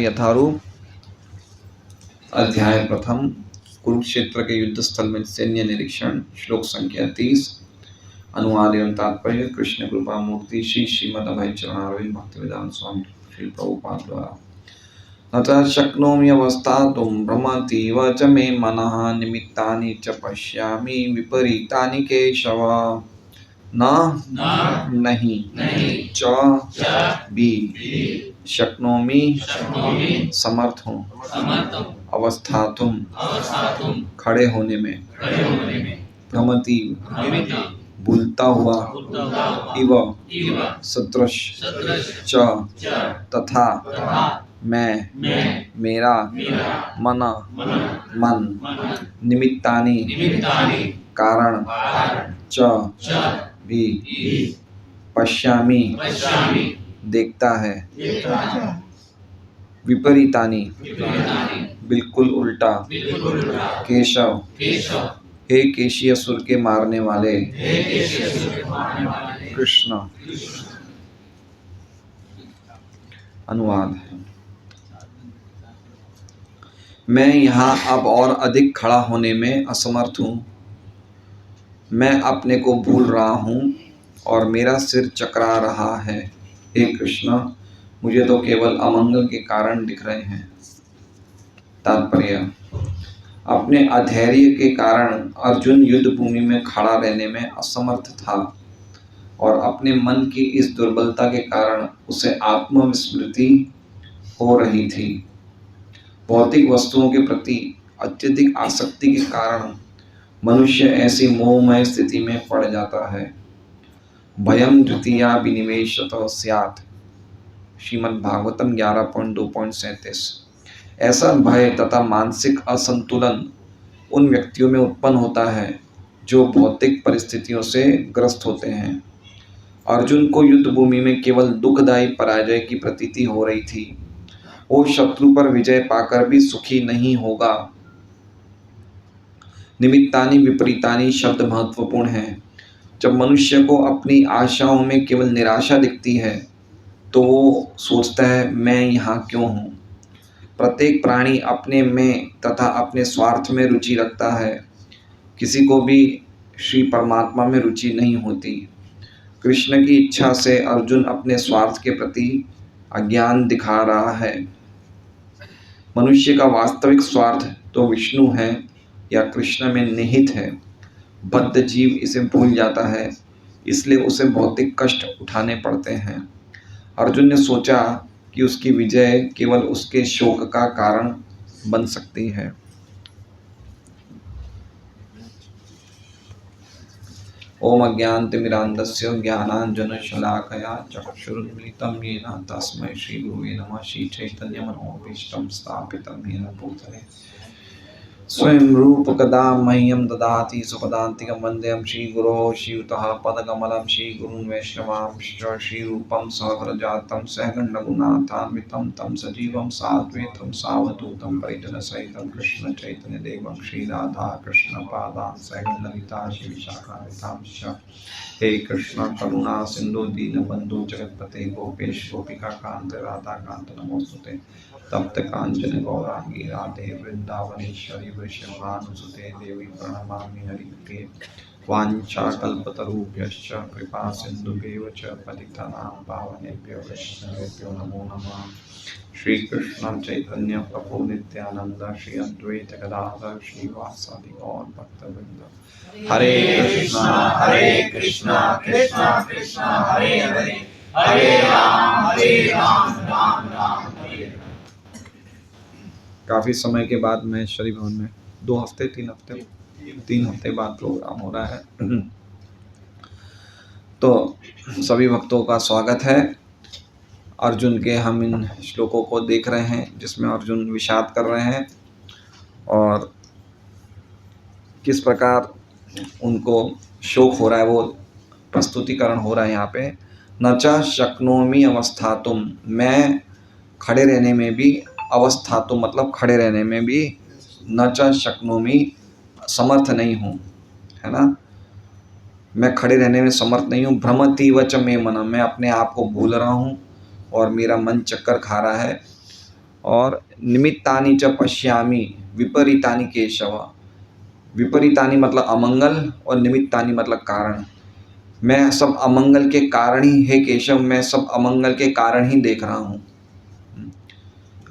यथारूप अध्याय प्रथम कुरुक्षेत्र के युद्ध स्थल में सैन्य निरीक्षण। श्लोक संख्या 30। अनुवाद एवं तात्पर्य कृष्ण कृपा मूर्ति श्री श्रीमद अभय चरणारविंद भक्तिवेदांत स्वामी श्री प्रभुपाद द्वारा। न च शक्नोमि अवस्थातुं भ्रमतीव च मे मनः निमित्तानि च पश्यामि विपरीतानि केशव। न नहीं च भी शक्नोमि समर्थ हूँ अवस्थातुं खड़े होने में भ्रमति भूलता हुआ इव सदृश च तथा मैं मेरा मन निमित्तानि कारण च भी पश्यामि देखता है विपरीतानि बिल्कुल उल्टा केशव हे केशी असुर के मारने वाले कृष्ण। अनुवाद। मैं यहाँ अब और अधिक खड़ा होने में असमर्थ हूँ। मैं अपने को भूल रहा हूँ और मेरा सिर चकरा रहा है। हे कृष्ण, मुझे तो केवल अमंगल के कारण दिख रहे हैं। तात्पर्य। अपने अधैर्य के कारण अर्जुन युद्ध भूमि में खड़ा रहने में असमर्थ था और अपने मन की इस दुर्बलता के कारण उसे आत्मविस्मृति हो रही थी। भौतिक वस्तुओं के प्रति अत्यधिक आसक्ति के कारण मनुष्य ऐसी मोहमय स्थिति में पड़ जाता है। भयम द्वितीया विनिवेशतः स्यात्। श्रीमद् भागवतम 11.2.37। ऐसा भय तथा मानसिक असंतुलन उन व्यक्तियों में उत्पन्न होता है जो भौतिक परिस्थितियों से ग्रस्त होते हैं। अर्जुन को युद्ध भूमि में केवल दुखदायी पराजय की प्रतीति हो रही थी। वो शत्रु पर विजय पाकर भी सुखी नहीं होगा। निमित्तानि विपरीतानि शब्द महत्वपूर्ण है। जब मनुष्य को अपनी आशाओं में केवल निराशा दिखती है तो वो सोचता है मैं यहाँ क्यों हूँ। प्रत्येक प्राणी अपने में तथा अपने स्वार्थ में रुचि रखता है। किसी को भी श्री परमात्मा में रुचि नहीं होती। कृष्ण की इच्छा से अर्जुन अपने स्वार्थ के प्रति अज्ञान दिखा रहा है। मनुष्य का वास्तविक स्वार्थ तो विष्णु है या कृष्ण में निहित है। बद्ध जीव इसे भूल जाता है, इसलिए उसे भौतिक कष्ट उठाने पड़ते हैं। अर्जुन ने सोचा कि उसकी विजय केवल उसके शोक का कारण बन सकती है। ओम अज्ञानतिमिरान्धस्य ज्ञानाञ्जनशलाकया चक्षुरुन्मिलितं येन तस्मै श्रीगुरुवे नमः। श्रीचैतन्यमनोभीष्टं स्थापितं येन भूतले स्वयं रूप कदा मह्यं ददाति स्वपदान्तिकं वन्देऽहं श्रीगुरोः श्रीयुतः पदकमलं श्रीगुरुं वैष्णवांश्च श्रीरूपं सहगणजातं सहगणरघुनाथान्वितं तं सजीवं साद्वैतं सावधूतं परिजनसहितं कृष्णचैतन्यदेवं श्रीराधा कृष्णपादान् सहगणललिता श्रीविशाखान्वितांश्च। हे कृष्ण करुणा सिंधु दीनबंधु जगतपते गोपेश गोपिकाकान्त राधाकान्त नमोस्तुते। तप्त कांचन गौरांगी राधे वृंदावनेश्वरी वृषभानुसुते देवी प्रणमामि हरिप्रिये। वाञ्छाकल्पतरुभ्यश्च कृपा सिन्धुभ्येव च पतितानां पावनेभ्यो वैष्णवेभ्यो नमो नमः। श्री कृष्ण चैतन्य प्रभु नित्यानंद श्री अद्वैत गदाधर श्रीवासादि गौर भक्तवृंद। हरे कृष्णा कृष्णा कृष्णा हरे हरे हरे राम राम राम हरे। काफ़ी समय के बाद मैं श्री भवन में 3 हफ्ते बाद प्रोग्राम हो रहा है। तो सभी भक्तों का स्वागत है। अर्जुन के हम इन श्लोकों को देख रहे हैं जिसमें अर्जुन विषाद कर रहे हैं और किस प्रकार उनको शोक हो रहा है वो प्रस्तुतिकरण हो रहा है यहाँ पे। न च शक्नोमि अवस्थातुम, मैं खड़े रहने में भी अवस्थातुम मतलब खड़े रहने में भी न च शक्नोमि समर्थ नहीं हूँ, है ना। मैं खड़े रहने में समर्थ नहीं हूँ। भ्रमति वच मे मन, मैं अपने आप को भूल रहा हूँ और मेरा मन चक्कर खा रहा है। और निमित्तानि च पश्यामि विपरीतानि केशव। विपरीतानि मतलब अमंगल और निमित्तानि मतलब कारण। मैं सब अमंगल के कारण ही, हे केशव, मैं सब अमंगल के कारण ही देख रहा हूँ।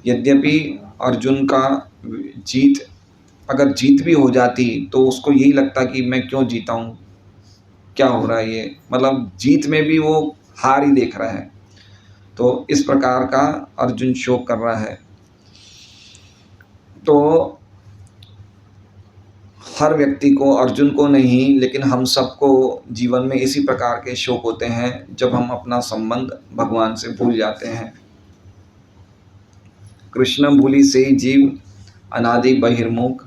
यद्यपि अर्जुन का जीत, अगर जीत भी हो जाती तो उसको यही लगता कि मैं क्यों जीता हूँ, क्या हो रहा है ये, मतलब जीत में भी वो हार ही देख रहा है। तो इस प्रकार का अर्जुन शोक कर रहा है। तो हर व्यक्ति को, अर्जुन को नहीं लेकिन हम सबको जीवन में इसी प्रकार के शोक होते हैं जब हम अपना संबंध भगवान से भूल जाते हैं। कृष्ण भूलि से जीव अनादि बहिर्मुख,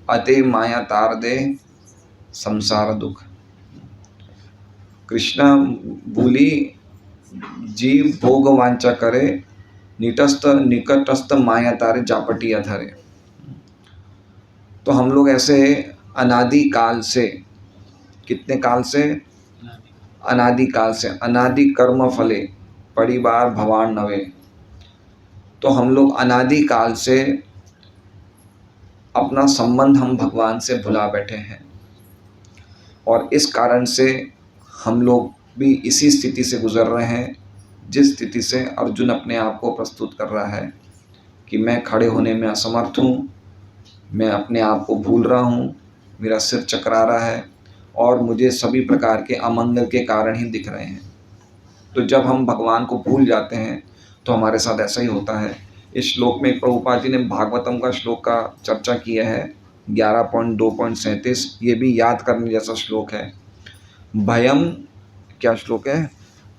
अते माया तार दे संसार दुख। कृष्ण भूलि जीव भोग वांछा करे, निटस्थ निकटस्थ माया तारे जापटी अधरे। तो हम लोग ऐसे अनादि काल से, कितने काल से, अनादि काल से, अनादि कर्म फले परिवार भवान नवे। तो हम लोग अनादि काल से अपना संबंध हम भगवान से भुला बैठे हैं, और इस कारण से हम लोग भी इसी स्थिति से गुजर रहे हैं जिस स्थिति से अर्जुन अपने आप को प्रस्तुत कर रहा है कि मैं खड़े होने में असमर्थ हूँ, मैं अपने आप को भूल रहा हूँ, मेरा सिर चकरा रहा है और मुझे सभी प्रकार के अमंगल के कारण ही दिख रहे हैं। तो जब हम भगवान को भूल जाते हैं तो हमारे साथ ऐसा ही होता है। इस श्लोक में प्रभुपाद जी ने भागवतम का श्लोक का चर्चा किया है, 11.2.37। ये भी याद करने जैसा श्लोक है। भयम, क्या श्लोक है,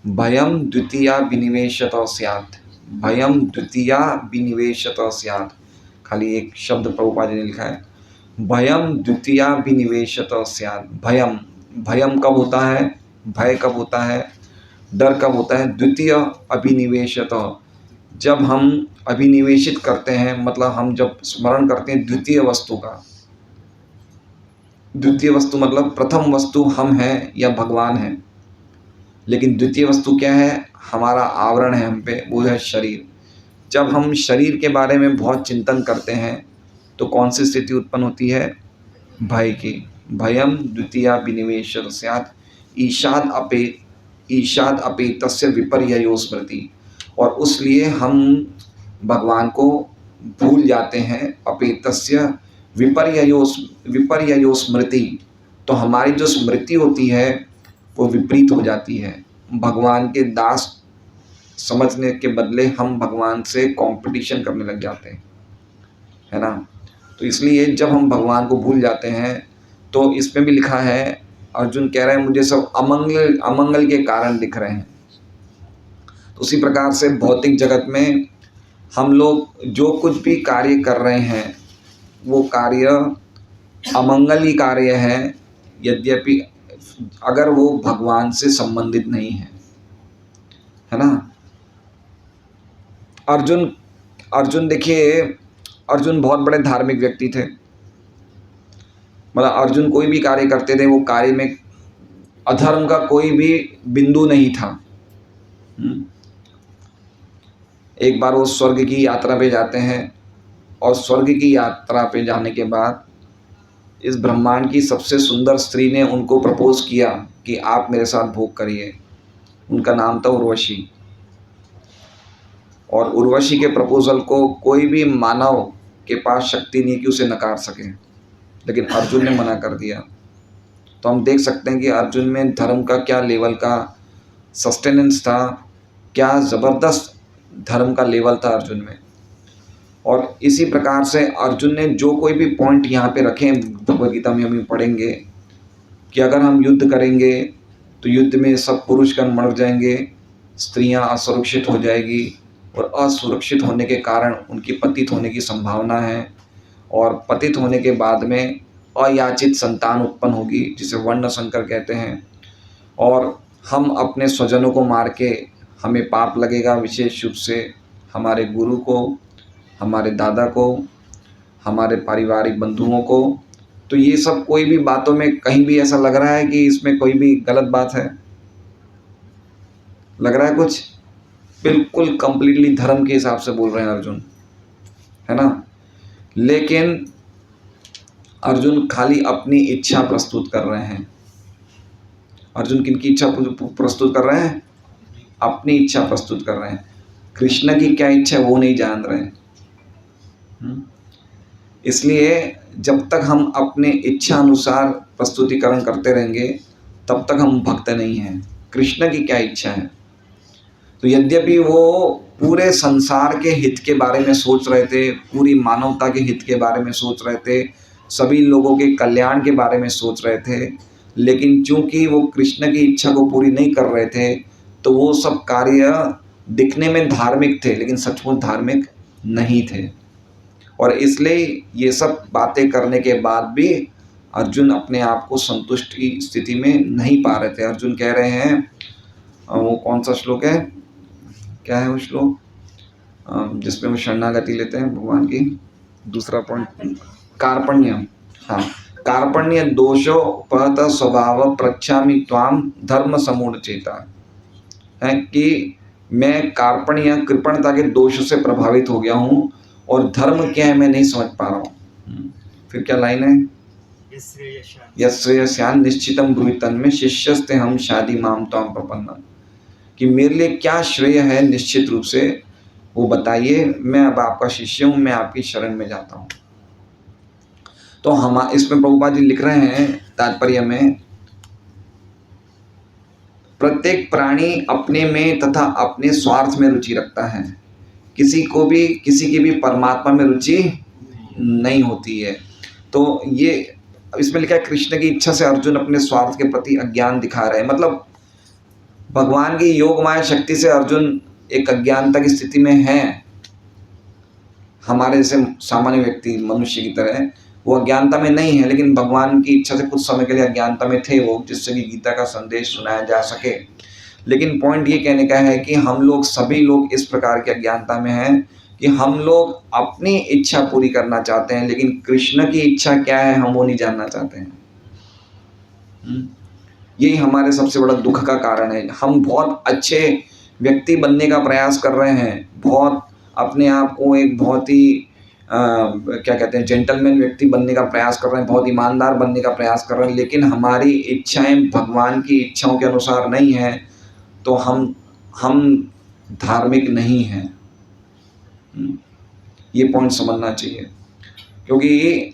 भयम द्वितीया विनिवेशत स्यात्, भयम द्वितीया विनिवेशत स्यात्। खाली एक शब्द प्रभुपाद जी ने लिखा है, भयम द्वितीया विनिवेशत स्यात्। भयम, भयम कब होता है, भय कब होता है, डर कब होता है, द्वितीय अभिनिवेशत, जब हम अभिनिवेशित करते हैं, मतलब हम जब स्मरण करते हैं द्वितीय वस्तु का। द्वितीय वस्तु मतलब प्रथम वस्तु हम हैं या भगवान है, लेकिन द्वितीय वस्तु क्या है, हमारा आवरण है हम पे, वो है शरीर। जब हम शरीर के बारे में बहुत चिंतन करते हैं तो कौन सी स्थिति उत्पन्न होती है, भय की। भयम द्वितीया विनिवेशत स्यात्, ईशाद अपेतस्य विपर्ययो स्मृति। और उसलिए हम भगवान को भूल जाते हैं, अपेतस्य विपर्ययो स्मृति। तो हमारी जो स्मृति होती है वो विपरीत हो जाती है। भगवान के दास समझने के बदले हम भगवान से कंपटीशन करने लग जाते हैं, है ना। तो इसलिए जब हम भगवान को भूल जाते हैं, तो इसमें भी लिखा है, अर्जुन कह रहे हैं मुझे सब अमंगल के कारण दिख रहे हैं। तो उसी प्रकार से भौतिक जगत में हम लोग जो कुछ भी कार्य कर रहे हैं वो कार्य अमंगली कार्य है, यद्यपि अगर वो भगवान से संबंधित नहीं है ना। अर्जुन देखिए, अर्जुन बहुत बड़े धार्मिक व्यक्ति थे। मतलब अर्जुन कोई भी कार्य करते थे, वो कार्य में अधर्म का कोई भी बिंदु नहीं था। एक बार वो स्वर्ग की यात्रा पे जाते हैं, और स्वर्ग की यात्रा पे जाने के बाद इस ब्रह्मांड की सबसे सुंदर स्त्री ने उनको प्रपोज किया कि आप मेरे साथ भोग करिए। उनका नाम था उर्वशी। और उर्वशी के प्रपोजल को कोई भी मानव के पास शक्ति नहीं कि उसे नकार सके, लेकिन अर्जुन ने मना कर दिया। तो हम देख सकते हैं कि अर्जुन में धर्म का क्या लेवल का सस्टेनेंस था, क्या ज़बरदस्त धर्म का लेवल था अर्जुन में। और इसी प्रकार से अर्जुन ने जो कोई भी पॉइंट यहाँ पे रखे, भगवद गीता में हम पढ़ेंगे कि अगर हम युद्ध करेंगे तो युद्ध में सब पुरुषगण मर जाएंगे, स्त्रियां असुरक्षित हो जाएगी, और असुरक्षित होने के कारण उनकी पतित होने की संभावना है, और पतित होने के बाद में अयाचित संतान उत्पन्न होगी, जिसे वर्ण संकर कहते हैं। और हम अपने स्वजनों को मार के हमें पाप लगेगा, विशेष रूप से हमारे गुरु को, हमारे दादा को, हमारे पारिवारिक बंधुओं को। तो ये सब कोई भी बातों में कहीं भी ऐसा लग रहा है कि इसमें कोई भी गलत बात है, लग रहा है कुछ? बिल्कुल कंप्लीटली धर्म के हिसाब से बोल रहे हैं अर्जुन। है ना। लेकिन अर्जुन खाली अपनी इच्छा प्रस्तुत कर रहे हैं। अर्जुन किनकी इच्छा प्रस्तुत कर रहे हैं? अपनी इच्छा प्रस्तुत कर रहे हैं। कृष्ण की क्या इच्छा है वो नहीं जान रहे हैं। इसलिए जब तक हम अपने इच्छा अनुसार प्रस्तुतिकरण करते रहेंगे तब तक हम भक्त नहीं हैं। कृष्ण की क्या इच्छा है? तो यद्यपि वो पूरे संसार के हित के बारे में सोच रहे थे, पूरी मानवता के हित के बारे में सोच रहे थे, सभी लोगों के कल्याण के बारे में सोच रहे थे, लेकिन चूंकि वो कृष्ण की इच्छा को पूरी नहीं कर रहे थे तो वो सब कार्य दिखने में धार्मिक थे लेकिन सचमुच धार्मिक नहीं थे। और इसलिए ये सब बातें करने के बाद भी अर्जुन अपने आप को संतुष्ट की स्थिति में नहीं पा रहे थे। अर्जुन कह रहे हैं, वो कौन सा श्लोक है, क्या है वो श्लोक जिसमें वो शरणागति लेते हैं भगवान की? दूसरा पॉइंट कार्पण्य। हाँ, कार्पण्य दोषो पहत स्वभाव प्रच्छामि त्वाम धर्म समूढ़ चेता, है कि मैं कार्पण्य कृपणता के दोष से प्रभावित हो गया हूँ और धर्म क्या है मैं नहीं समझ पा रहा हूँ। फिर क्या लाइन है? यश्रेयस्यान निश्चितम ब्रूहितन में शिष्यस्ते हम शादी माम त्वाम प्रपन्नम, कि मेरे लिए क्या श्रेय है निश्चित रूप से वो बताइए, मैं अब आपका शिष्य हूँ, मैं आपकी शरण में जाता हूँ। तो हम इसमें प्रभुपाद जी लिख रहे हैं तात्पर्य में, प्रत्येक प्राणी अपने में तथा अपने स्वार्थ में रुचि रखता है। किसी की भी परमात्मा में रुचि नहीं होती है। तो ये इसमें लिखा है कृष्ण की इच्छा से अर्जुन अपने स्वार्थ के प्रति अज्ञान दिखा रहे हैं। मतलब भगवान की योग माया शक्ति से अर्जुन एक अज्ञानता की स्थिति में है। हमारे जैसे सामान्य व्यक्ति मनुष्य की तरह वो अज्ञानता में नहीं है, लेकिन भगवान की इच्छा से कुछ समय के लिए अज्ञानता में थे वो, जिससे कि गीता का संदेश सुनाया जा सके। लेकिन पॉइंट ये कहने का है कि हम लोग सभी लोग इस प्रकार की अज्ञानता में हैं कि हम लोग अपनी इच्छा पूरी करना चाहते हैं, लेकिन कृष्ण की इच्छा क्या है हम वो नहीं जानना चाहते हैं। यही हमारे सबसे बड़ा दुख का कारण है। हम बहुत अच्छे व्यक्ति बनने का प्रयास कर रहे हैं, बहुत अपने आप को एक बहुत ही क्या कहते हैं जेंटलमैन व्यक्ति बनने का प्रयास कर रहे हैं, बहुत ईमानदार बनने का प्रयास कर रहे हैं, लेकिन हमारी इच्छाएं भगवान की इच्छाओं के अनुसार नहीं है तो हम धार्मिक नहीं हैं। ये पॉइंट समझना चाहिए, क्योंकि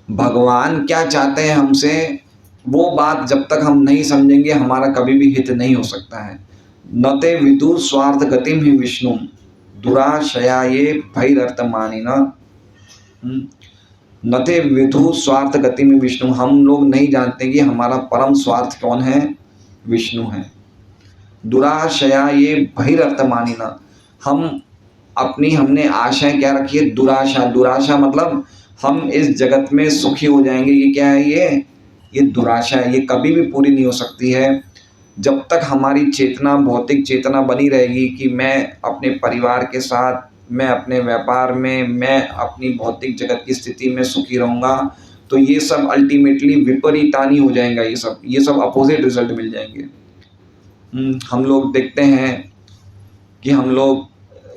भगवान क्या चाहते हैं हमसे वो बात जब तक हम नहीं समझेंगे हमारा कभी भी हित नहीं हो सकता है। नते विदुर स्वार्थ गतिम ही विष्णु दुराशयाये भैरर्थमानिना, नते विदु स्वार्थ गति में विष्णु, हम लोग नहीं जानते कि हमारा परम स्वार्थ कौन है, विष्णु है। दुराशया ये भैरर्थमानिना, हमने आशाएं क्या रखी है, दुराशा। दुराशा मतलब हम इस जगत में सुखी हो जाएंगे, ये क्या है, ये दुराशा है। ये कभी भी पूरी नहीं हो सकती है जब तक हमारी चेतना भौतिक चेतना बनी रहेगी कि मैं अपने परिवार के साथ, मैं अपने व्यापार में, मैं अपनी भौतिक जगत की स्थिति में सुखी रहूँगा, तो ये सब अल्टीमेटली विपरीतानी हो जाएगा। ये सब अपोजिट रिजल्ट मिल जाएंगे। हम लोग देखते हैं कि हम लोग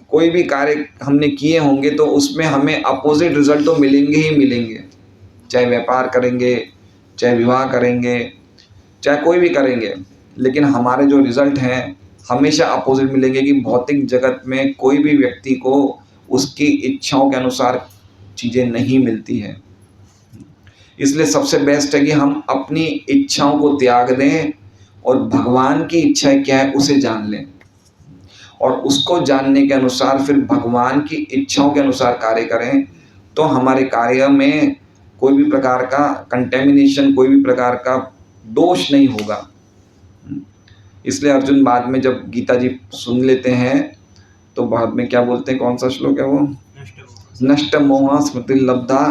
कोई भी कार्य हमने किए होंगे तो उसमें हमें अपोजिट रिजल्ट तो मिलेंगे ही मिलेंगे। चाहे व्यापार करेंगे, चाहे विवाह करेंगे, चाहे कोई भी करेंगे, लेकिन हमारे जो रिजल्ट हैं हमेशा अपोजिट मिलेंगे। कि भौतिक जगत में कोई भी व्यक्ति को उसकी इच्छाओं के अनुसार चीज़ें नहीं मिलती हैं। इसलिए सबसे बेस्ट है कि हम अपनी इच्छाओं को त्याग दें और भगवान की इच्छा क्या है उसे जान लें, और उसको जानने के अनुसार फिर भगवान की इच्छाओं के अनुसार कार्य करें, तो हमारे कार्य में कोई भी प्रकार का कंटेमिनेशन, कोई भी प्रकार का दोष नहीं होगा। इसलिए अर्जुन बाद में जब गीता जी सुन लेते हैं तो बाद में क्या बोलते हैं, कौन सा श्लोक है वो, नष्ट मोह स्मृति लब्धा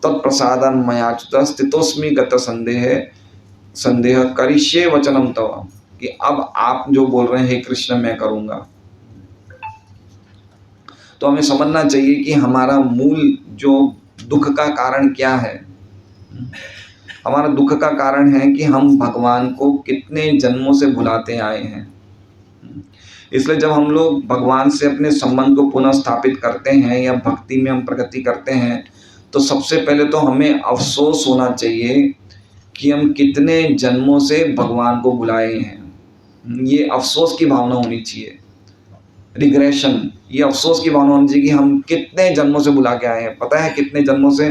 तत्प्रसादन मयाच्युत स्थितोस्मि गत संदेह करिष्ये वचनम तव, कि अब आप जो बोल रहे हैं हे कृष्ण मैं करूँगा। तो हमें समझना चाहिए कि हमारा मूल जो दुख का कारण क्या है। हमारा दुख का कारण है कि हम भगवान को कितने जन्मों से भुलाते आए हैं। इसलिए जब हम लोग भगवान से अपने संबंध को पुनः स्थापित करते हैं या भक्ति में हम प्रगति करते हैं, तो सबसे पहले तो हमें अफ़सोस होना चाहिए कि हम कितने जन्मों से भगवान को भुलाए हैं। ये अफ़सोस की भावना होनी चाहिए, रिग्रेशन, ये अफ़सोस की भावना होनी चाहिए कि हम कितने जन्मों से भुला के आए हैं। पता है कितने जन्मों से?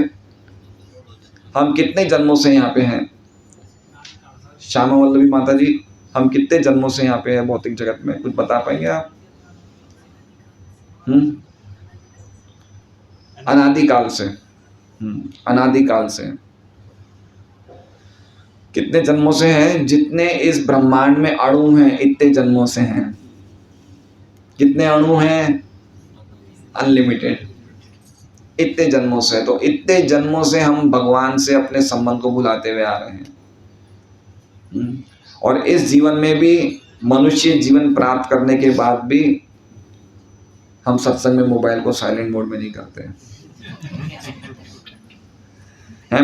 हम कितने जन्मों से यहाँ पे हैं? श्यामा वल्लभी माता जी, हम कितने जन्मों से यहाँ पे हैं भौतिक जगत में? कुछ बता पाएंगे आप? अनादिकाल से। अनादिकाल से। कितने जन्मों से हैं? जितने इस ब्रह्मांड में अणु हैं इतने जन्मों से हैं। कितने अणु हैं? अनलिमिटेड। इतने जन्मों से। तो इतने जन्मों से हम भगवान से अपने संबंध को भुलाते हुए आ रहे हैं। और इस जीवन में भी, मनुष्य जीवन प्राप्त करने के बाद भी हम सत्संग में मोबाइल को साइलेंट मोड में नहीं करते हैं।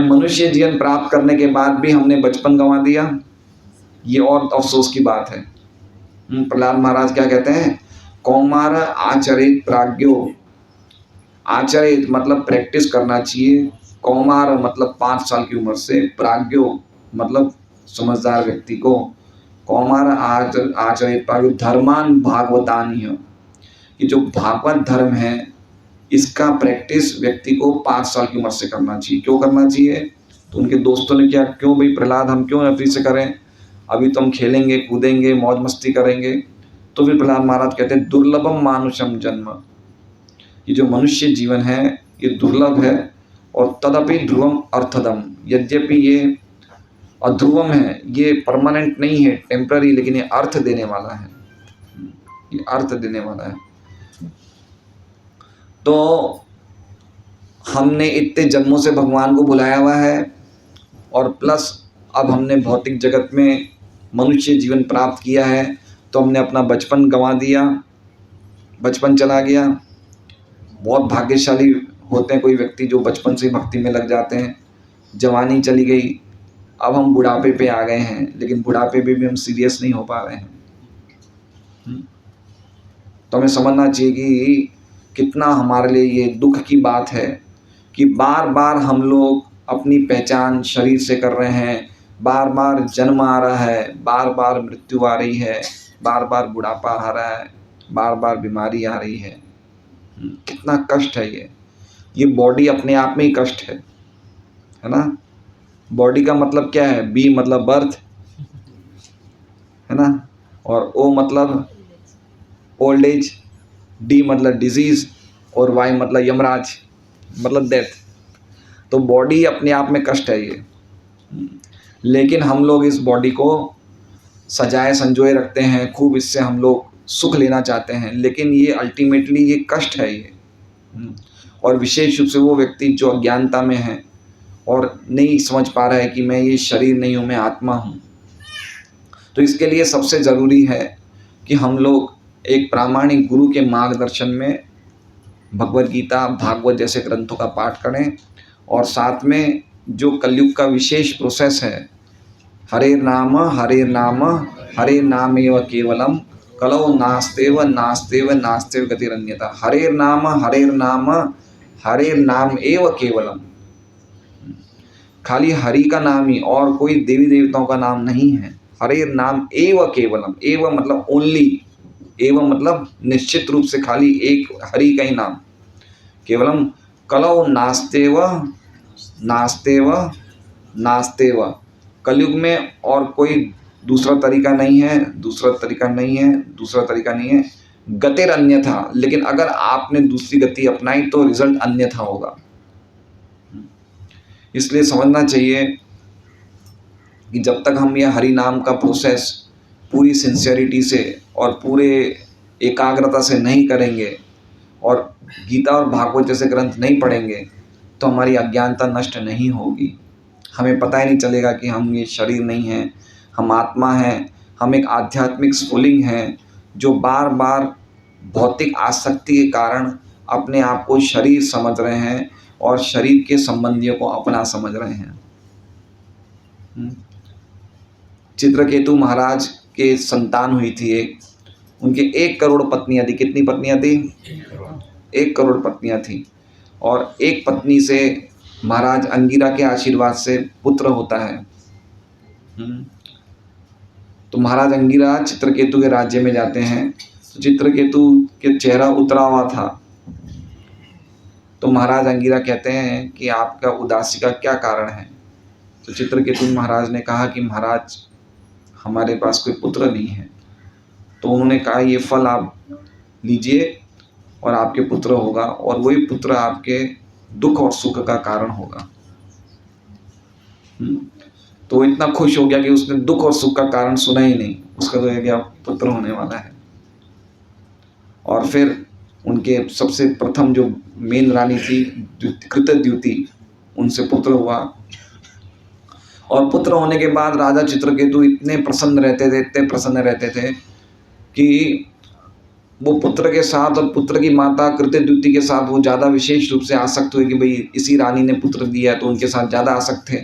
मनुष्य जीवन प्राप्त करने के बाद भी हमने बचपन गंवा दिया, ये और अफसोस की बात है। प्रहलाद महाराज क्या कहते हैं? कौमार आचरित प्राज्ञो। आचरित मतलब प्रैक्टिस करना चाहिए, कौमार मतलब 5 साल की उम्र से, प्राज्ञो मतलब समझदार व्यक्ति को। कौमार आचरित प्राज्ञो धर्मान भागवतानी, कि जो भागवत धर्म है इसका प्रैक्टिस व्यक्ति को 5 साल की उम्र से करना चाहिए। क्यों करना चाहिए? तो उनके दोस्तों ने क्या, क्यों भाई प्रहलाद हम क्यों अभी से करें, अभी तो हम खेलेंगे कूदेंगे मौज मस्ती करेंगे। तो फिर प्रहलाद महाराज कहते हैं दुर्लभम मानुषम जन्म, ये जो मनुष्य जीवन है ये दुर्लभ है, और तदपि ध्रुवम अर्थदम, यद्यपि ये अध्रुवम है, ये परमानेंट नहीं है, टेम्पररी, लेकिन ये अर्थ देने वाला है, ये अर्थ देने वाला है। तो हमने इतने जन्मों से भगवान को बुलाया हुआ है, और प्लस अब हमने भौतिक जगत में मनुष्य जीवन प्राप्त किया है, तो हमने अपना बचपन गंवा दिया, बचपन चला गया। बहुत भाग्यशाली होते हैं कोई व्यक्ति जो बचपन से भक्ति में लग जाते हैं। जवानी चली गई, अब हम बुढ़ापे पे आ गए हैं, लेकिन बुढ़ापे पे भी हम सीरियस नहीं हो पा रहे हैं। तो हमें समझना चाहिए कि कितना हमारे लिए ये दुख की बात है कि बार बार हम लोग अपनी पहचान शरीर से कर रहे हैं, बार बार जन्म आ रहा है, बार बार मृत्यु आ रही है, बार बार बुढ़ापा आ रहा है, बार बार बीमारी आ रही है। कितना कष्ट है ये बॉडी अपने आप में ही कष्ट है ना। बॉडी का मतलब क्या है? बी मतलब बर्थ है ना, और ओ मतलब ओल्ड एज, डी मतलब डिजीज, और वाई मतलब यमराज, मतलब डेथ। तो बॉडी अपने आप में कष्ट है ये, लेकिन हम लोग इस बॉडी को सजाए संजोए रखते हैं, खूब इससे हम लोग सुख लेना चाहते हैं, लेकिन ये अल्टीमेटली ये कष्ट है ये। और विशेष रूप से वो व्यक्ति जो अज्ञानता में है और नहीं समझ पा रहा है कि मैं ये शरीर नहीं हूँ, मैं आत्मा हूँ। तो इसके लिए सबसे ज़रूरी है कि हम लोग एक प्रामाणिक गुरु के मार्गदर्शन में भगवद गीता, भागवत जैसे ग्रंथों का पाठ करें, और साथ में जो कलयुग का विशेष प्रोसेस है, हरे नाम हरे नाम एव केवलम, कलौ नास्तेव नास्तेव नास्तेव गतिरन्यथा। हरे नाम हरे नाम एव केवलम, खाली हरि का नाम ही, और कोई देवी देवताओं का नाम नहीं है। हरे नाम एव केवलम, एव मतलब ओनली, एवं मतलब निश्चित रूप से खाली एक हरि का ही नाम, केवलम कलौ नास्तेव नास्तेव नास्तेव। कलयुग में और कोई दूसरा तरीका नहीं है, दूसरा तरीका नहीं है, दूसरा तरीका नहीं है। गतिर अन्यथा, लेकिन अगर आपने दूसरी गति अपनाई तो रिजल्ट अन्यथा होगा। इसलिए समझना चाहिए कि जब तक हम यह हरि नाम का प्रोसेस पूरी सिंसियरिटी से और पूरे एकाग्रता से नहीं करेंगे, और गीता और भागवत जैसे ग्रंथ नहीं पढ़ेंगे, तो हमारी अज्ञानता नष्ट नहीं होगी। हमें पता ही नहीं चलेगा कि हम ये शरीर नहीं हैं, हम आत्मा हैं, हम एक आध्यात्मिक स्फुलिंग हैं जो बार बार भौतिक आसक्ति के कारण अपने आप को शरीर समझ रहे हैं और शरीर के संबंधियों को अपना समझ रहे हैं। चित्रकेतु महाराज के संतान हुई थी एक, उनके 1 करोड़ पत्नियां थी। कितनी पत्नियां थी? 1 करोड़ पत्नियां थी। और एक पत्नी से महाराज अंगिरा के आशीर्वाद से पुत्र होता है। तो महाराज अंगिरा चित्रकेतु के राज्य में जाते हैं। तो चित्रकेतु के चेहरा उतरा हुआ था। तो महाराज अंगिरा कहते हैं कि आपका उदासी का क्या कारण है? तो चित्रकेतु महाराज ने कहा कि महाराज हमारे पास कोई पुत्र नहीं है। तो उन्होंने कहा ये फल आप लीजिए और आपके पुत्र होगा, और वही पुत्र आपके दुख और सुख का कारण होगा। तो वो इतना खुश हो गया कि उसने दुख और सुख का कारण सुना ही नहीं, उसका तो ये क्या पुत्र होने वाला है। और फिर उनके सबसे प्रथम जो मेन रानी थी कृतद्युति, उनसे पुत्र हुआ। और पुत्र होने के बाद राजा चित्रकेतु इतने प्रसन्न रहते थे कि वो पुत्र के साथ और पुत्र की माता कृतद्युति के साथ वो ज़्यादा विशेष रूप से आसक्त हुए कि भाई इसी रानी ने पुत्र दिया है, तो उनके साथ ज़्यादा आसक्त थे।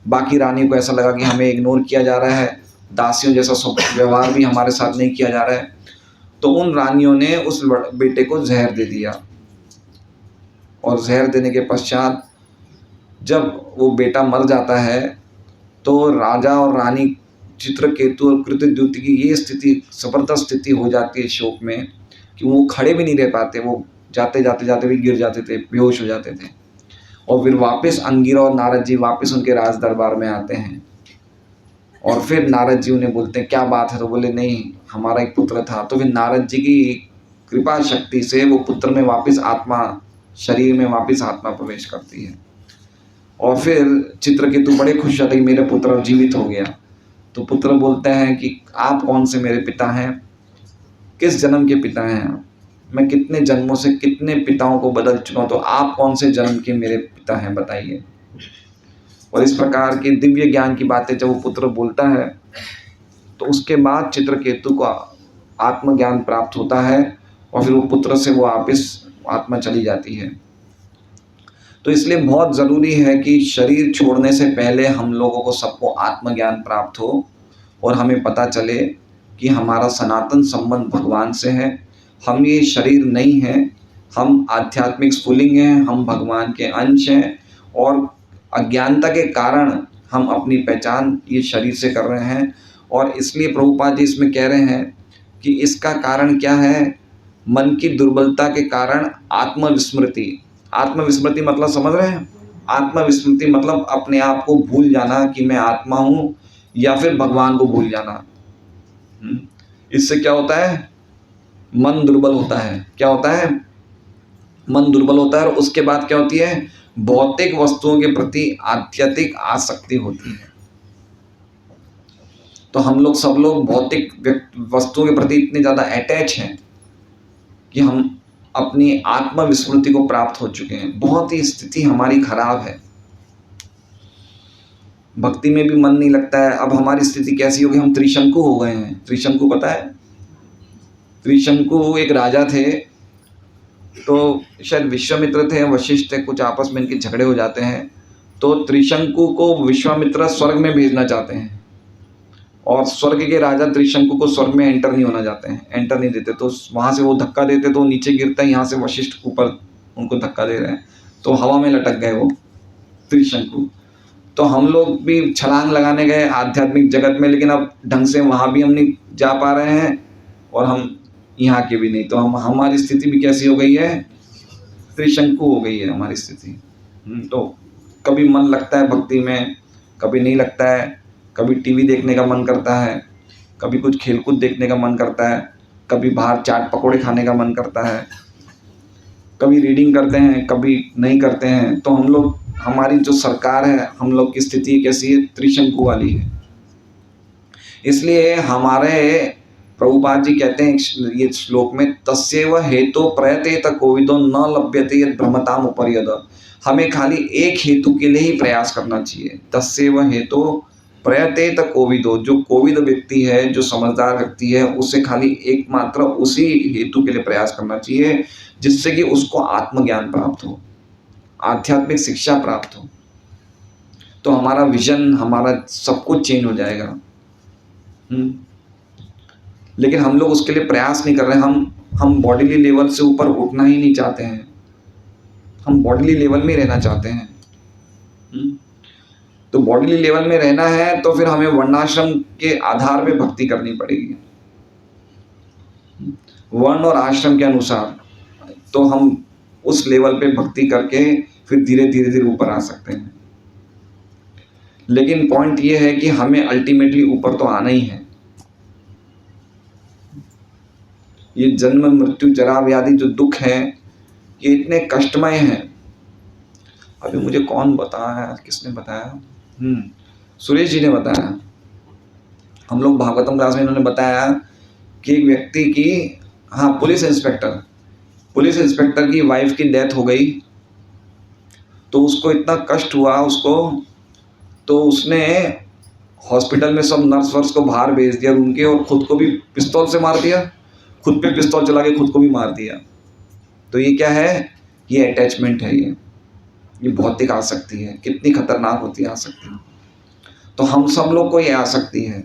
बाकी रानियों को ऐसा लगा कि हमें इग्नोर किया जा रहा है, दासियों जैसा व्यवहार भी हमारे साथ नहीं किया जा रहा है। तो उन रानियों ने उस बेटे को जहर दे दिया। और जहर देने के पश्चात जब वो बेटा मर जाता है तो राजा और रानी चित्रकेतु और कृतद्युति की ये स्थिति, जबरदस्त स्थिति हो जाती है शोक में कि वो खड़े भी नहीं रह पाते। वो जाते भी गिर जाते थे, बेहोश हो जाते थे। और फिर वापस अंगिरा और नारद जी वापस उनके राज दरबार में आते हैं। और फिर नारद जी उन्हें बोलते हैं क्या बात है? तो बोले नहीं, हमारा एक पुत्र था। तो फिर नारद जी की कृपा शक्ति से वो पुत्र में वापस आत्मा, शरीर में वापस आत्मा प्रवेश करती है। और फिर चित्रकेतु बड़े खुश होते कि मेरा पुत्र जीवित हो गया। तो पुत्र बोलते हैं कि आप कौन से मेरे पिता हैं? किस जन्म के पिता हैं आप? मैं कितने जन्मों से कितने पिताओं को बदल चुका हूँ, तो आप कौन से जन्म के मेरे पिता हैं बताइए। और इस प्रकार की दिव्य ज्ञान की बातें जब वो पुत्र बोलता है तो उसके बाद चित्रकेतु को आत्मज्ञान प्राप्त होता है। और फिर वो पुत्र से वो वापस आत्मा चली जाती है। तो इसलिए बहुत ज़रूरी है कि शरीर छोड़ने से पहले हम लोगों को सबको आत्मज्ञान प्राप्त हो और हमें पता चले कि हमारा सनातन संबंध भगवान से है। हम ये शरीर नहीं है, हम आध्यात्मिक स्फुलिंग हैं, हम भगवान के अंश हैं। और अज्ञानता के कारण हम अपनी पहचान ये शरीर से कर रहे हैं। और इसलिए प्रभुपाद जी इसमें कह रहे हैं कि इसका कारण क्या है? मन की दुर्बलता के कारण आत्मविस्मृति। आत्मविस्मृति मतलब समझ रहे हैं? आत्मविस्मृति मतलब अपने आप को भूल जाना कि मैं आत्मा हूँ, या फिर भगवान को भूल जाना। इससे क्या होता है? मन दुर्बल होता है। क्या होता है? मन दुर्बल होता है। और उसके बाद क्या होती है? भौतिक वस्तुओं के प्रति आध्यात्मिक आसक्ति होती है। तो हम लोग सब लोग भौतिक वस्तुओं के प्रति इतने ज़्यादा अटैच हैं कि हम अपनी आत्मविस्मृति को प्राप्त हो चुके हैं। बहुत ही स्थिति हमारी खराब है, भक्ति में भी मन नहीं लगता है। अब हमारी स्थिति कैसी होगी? हम त्रिशंकु हो गए हैं। त्रिशंकु पता है? त्रिशंकु एक राजा थे, तो शायद विश्वामित्र थे, वशिष्ठ थे, कुछ आपस में इनके झगड़े हो जाते हैं। तो त्रिशंकु को विश्वामित्र स्वर्ग में भेजना चाहते हैं, और स्वर्ग के राजा त्रिशंकु को स्वर्ग में एंटर नहीं देते। तो वहाँ से वो धक्का देते तो नीचे गिरता है, यहाँ से वशिष्ठ ऊपर उनको धक्का दे रहे हैं, तो हवा में लटक गए वो त्रिशंकु। तो हम लोग भी छलांग लगाने गए आध्यात्मिक जगत में, लेकिन अब ढंग से वहाँ भी हम नहीं जा पा रहे हैं और हम यहाँ के भी नहीं। तो हमारी स्थिति भी कैसी हो गई है? त्रिशंकु हो गई है हमारी स्थिति। तो कभी मन लगता है भक्ति में, कभी नहीं लगता है। कभी टीवी देखने का मन करता है, कभी कुछ खेलकूद देखने का मन करता है, कभी बाहर चाट पकोड़े खाने का मन करता है, कभी रीडिंग करते हैं, कभी नहीं करते हैं। तो हम लोग, हमारी जो सरकार है, हम लोग की स्थिति कैसी है? त्रिशंकु वाली है। इसलिए हमारे प्रभुपाद जी कहते हैं ये श्लोक में, तस्यैव हेतु प्रयतेत कोविदो न लभ्यते यद् भ्रमताम उपर्यद। हमें खाली एक हेतु के लिए ही प्रयास करना चाहिए। तस्यैव हेतु प्रयतेत कोविदो, जो कोविद व्यक्ति है, जो समझदार व्यक्ति है, उसे खाली एकमात्र उसी हेतु के लिए प्रयास करना चाहिए जिससे कि उसको आत्मज्ञान प्राप्त हो, आध्यात्मिक शिक्षा प्राप्त हो। तो हमारा विजन, हमारा सब कुछ चेंज हो जाएगा। लेकिन हम लोग उसके लिए प्रयास नहीं कर रहे। हम बॉडीली लेवल से ऊपर उठना ही नहीं चाहते हैं, हम बॉडीली लेवल में रहना चाहते हैं। तो बॉडीली लेवल में रहना है तो फिर हमें वर्णाश्रम के आधार पे भक्ति करनी पड़ेगी, वर्ण और आश्रम के अनुसार। तो हम उस लेवल पे भक्ति करके फिर धीरे धीरे धीरे ऊपर आ सकते हैं। लेकिन पॉइंट ये है कि हमें अल्टीमेटली ऊपर तो आना ही है। ये जन्म मृत्यु जरा व्याधि जो दुख है ये इतने कष्टमय हैं। अभी मुझे कौन बताया, किसने बताया, सुरेश जी ने बताया। हम लोग भागवतम क्लास में इन्होंने बताया कि एक व्यक्ति की, हाँ, पुलिस इंस्पेक्टर की वाइफ की डेथ हो गई, तो उसको इतना कष्ट हुआ उसको, तो उसने हॉस्पिटल में सब नर्स वर्स को बाहर भेज दिया उनके, और खुद को भी पिस्तौल से मार दिया, खुद पे पिस्तौल चला के खुद को भी मार दिया। तो ये क्या है? ये अटैचमेंट है, ये भौतिक आसक्ति है। कितनी खतरनाक होती है आसक्ति। तो हम सब लोग को ये आसक्ति है,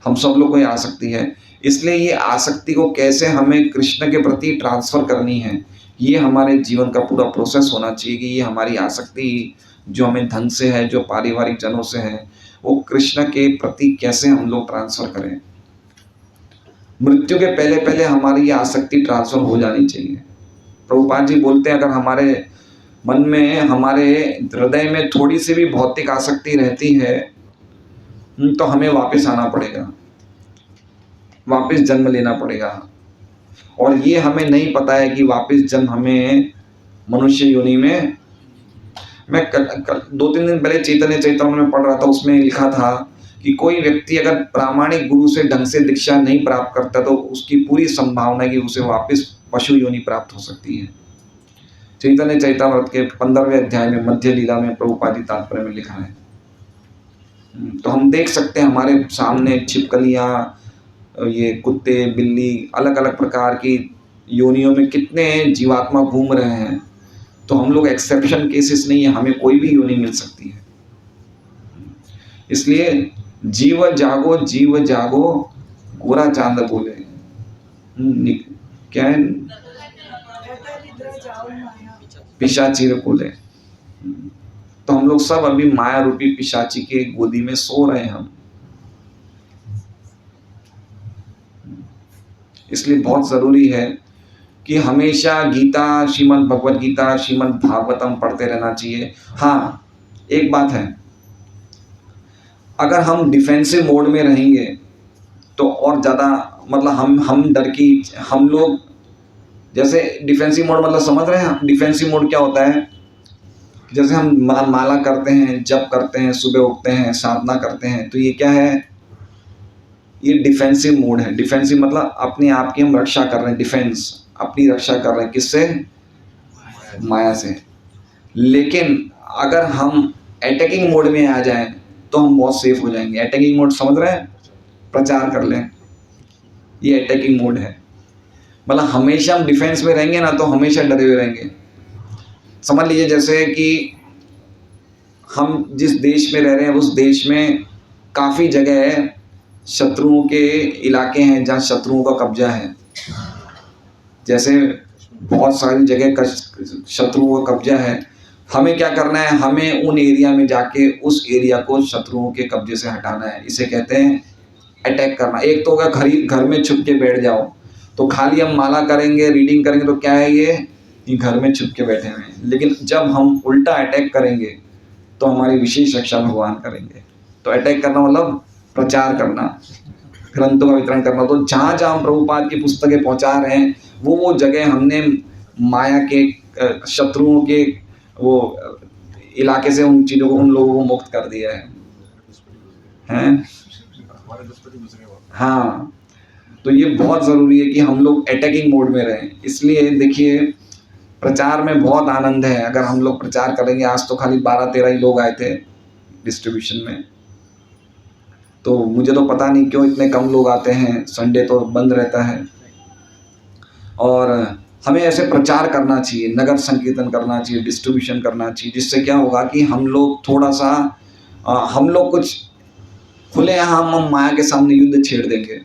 हम सब लोग को ये आसक्ति है। इसलिए ये आसक्ति को कैसे हमें कृष्ण के प्रति ट्रांसफ़र करनी है, ये हमारे जीवन का पूरा प्रोसेस होना चाहिए कि ये हमारी आसक्ति जो हमें धन से है, जो पारिवारिक जनों से है, वो कृष्ण के प्रति कैसे हम लोग ट्रांसफ़र करें। मृत्यु के पहले पहले हमारी ये आसक्ति ट्रांसफ़र हो जानी चाहिए। प्रभुपाद जी बोलते हैं अगर हमारे मन में, हमारे हृदय में थोड़ी सी भी भौतिक आसक्ति रहती है तो हमें वापस आना पड़ेगा, वापस जन्म लेना पड़ेगा। और ये हमें नहीं पता है कि वापस जन्म हमें मनुष्य योनि में, मैं कल 2-3 दिन पहले चैतन्य चैतन्य में पढ़ रहा था, उसमें लिखा था कि कोई व्यक्ति अगर प्रामाणिक गुरु से ढंग से दीक्षा नहीं प्राप्त करता तो उसकी पूरी संभावना है कि उसे वापस पशु योनि प्राप्त हो सकती है। चैतन्य चैतन्यमृत के 15वें अध्याय में मध्य लीला में प्रभुपाद जी तात्पर्य में लिखा है। तो हम देख सकते हैं हमारे सामने छिपकलियाँ, ये कुत्ते बिल्ली, अलग अलग प्रकार की योनियों में कितने जीवात्मा घूम रहे हैं। तो हम लोग एक्सेप्शन केसेस नहीं है, हमें कोई भी योनि मिल सकती है। इसलिए जीव जागो गोरा चांद बोले, क्या है, पिशाची बोले। तो हम लोग सब अभी माया रूपी पिशाची के गोदी में सो रहे हैं हम। इसलिए बहुत जरूरी है कि हमेशा गीता, श्रीमद् भगवद गीता, श्रीमद् भागवतम पढ़ते रहना चाहिए। हाँ, एक बात है, अगर हम डिफेंसिव मोड में रहेंगे तो और ज़्यादा, मतलब हम डर की, हम लोग जैसे डिफेंसिव मोड, मतलब समझ रहे हैं डिफेंसिव मोड क्या होता है? जैसे हम माला करते हैं, जप करते हैं, सुबह उठते हैं, साधना करते हैं, तो ये क्या है? ये डिफेंसिव मोड है। डिफेंसिव मतलब अपने आप की हम रक्षा कर रहे हैं, डिफेंस, अपनी रक्षा कर रहे हैं। किससे? माया से। लेकिन अगर हम अटैकिंग मोड में आ जाएं तो हम बहुत सेफ हो जाएंगे। अटैकिंग मोड समझ रहे हैं? प्रचार कर लें, ये अटैकिंग मोड है। मतलब हमेशा हम डिफेंस में रहेंगे ना तो हमेशा डरे हुए रहेंगे। समझ लीजिए जैसे कि हम जिस देश में रह रहे हैं उस देश में काफ़ी जगह शत्रुओं के इलाके हैं जहाँ शत्रुओं का कब्जा है। जैसे बहुत सारी जगह का शत्रुओं का कब्जा है। हमें क्या करना है? हमें उन एरिया में जाके उस एरिया को शत्रुओं के कब्जे से हटाना है। इसे कहते हैं अटैक करना। एक तो होगा घर में छुप के बैठ जाओ, तो खाली हम माला करेंगे, रीडिंग करेंगे, तो क्या है ये घर में छुप के बैठे हुए हैं। लेकिन जब हम उल्टा अटैक करेंगे तो हमारी विशेष रक्षा भगवान करेंगे। तो अटैक करना मतलब प्रचार करना, ग्रंथों का वितरण करना। तो जहाँ जहाँ हम प्रभुपाद की पुस्तकें पहुँचा रहे हैं वो जगह हमने माया के शत्रुओं के वो इलाके से उन चीज़ों को, उन लोगों को मुक्त कर दिया है। हाँ, तो ये बहुत ज़रूरी है कि हम लोग अटैकिंग मोड में रहें। इसलिए देखिए प्रचार में बहुत आनंद है। अगर हम लोग प्रचार करेंगे, आज तो खाली 12-13 ही लोग आए थे डिस्ट्रीब्यूशन में, तो मुझे तो पता नहीं क्यों इतने कम लोग आते हैं, संडे तो बंद रहता है। और हमें ऐसे प्रचार करना चाहिए, नगर संकीर्तन करना चाहिए, डिस्ट्रीब्यूशन करना चाहिए, जिससे क्या होगा कि हम लोग थोड़ा सा हम लोग कुछ खुलेआम हम माया के सामने युद्ध छेड़ देंगे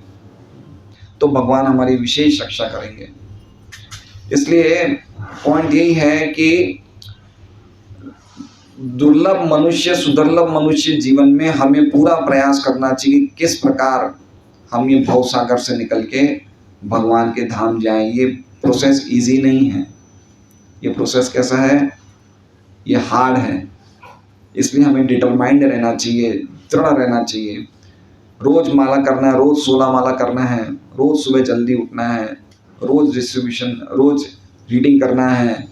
तो भगवान हमारी विशेष रक्षा करेंगे। इसलिए पॉइंट यही है कि दुर्लभ मनुष्य, सुदुर्लभ मनुष्य जीवन में हमें पूरा प्रयास करना चाहिए कि किस प्रकार हम ये भव सागर से निकल के भगवान के धाम जाएं। ये प्रोसेस इजी नहीं है। ये प्रोसेस कैसा है? ये हार्ड है। इसलिए हमें डिटरमाइंड रहना चाहिए, दृढ़ रहना चाहिए। रोज माला करना है, रोज 16 माला करना है, रोज सुबह जल्दी उठना है, रोज डिस्ट्रीब्यूशन, रोज रीडिंग करना है,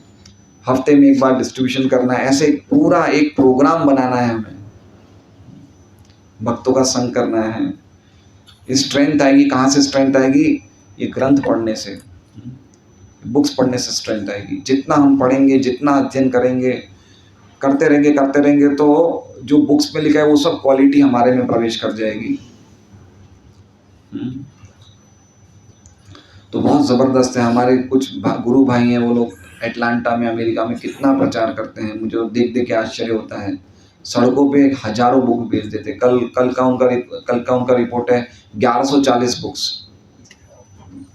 हफ्ते में एक बार डिस्ट्रीब्यूशन करना है। ऐसे पूरा एक प्रोग्राम बनाना है हमें, भक्तों का संग करना है। स्ट्रेंथ आएगी कहाँ से? स्ट्रेंथ आएगी ये ग्रंथ पढ़ने से, बुक्स पढ़ने से स्ट्रेंथ आएगी। जितना हम पढ़ेंगे, जितना अध्ययन करेंगे, करते रहेंगे तो जो बुक्स में लिखा है वो सब क्वालिटी हमारे में प्रवेश कर जाएगी। तो बहुत ज़बरदस्त है। हमारे कुछ गुरु भाई हैं, वो लोग एटलांटा में, अमेरिका में कितना प्रचार करते हैं, मुझे देख देख के आश्चर्य होता है। सड़कों पे हजारों बुक बेच देते। कल का उनका रिपोर्ट है 1140 बुक्स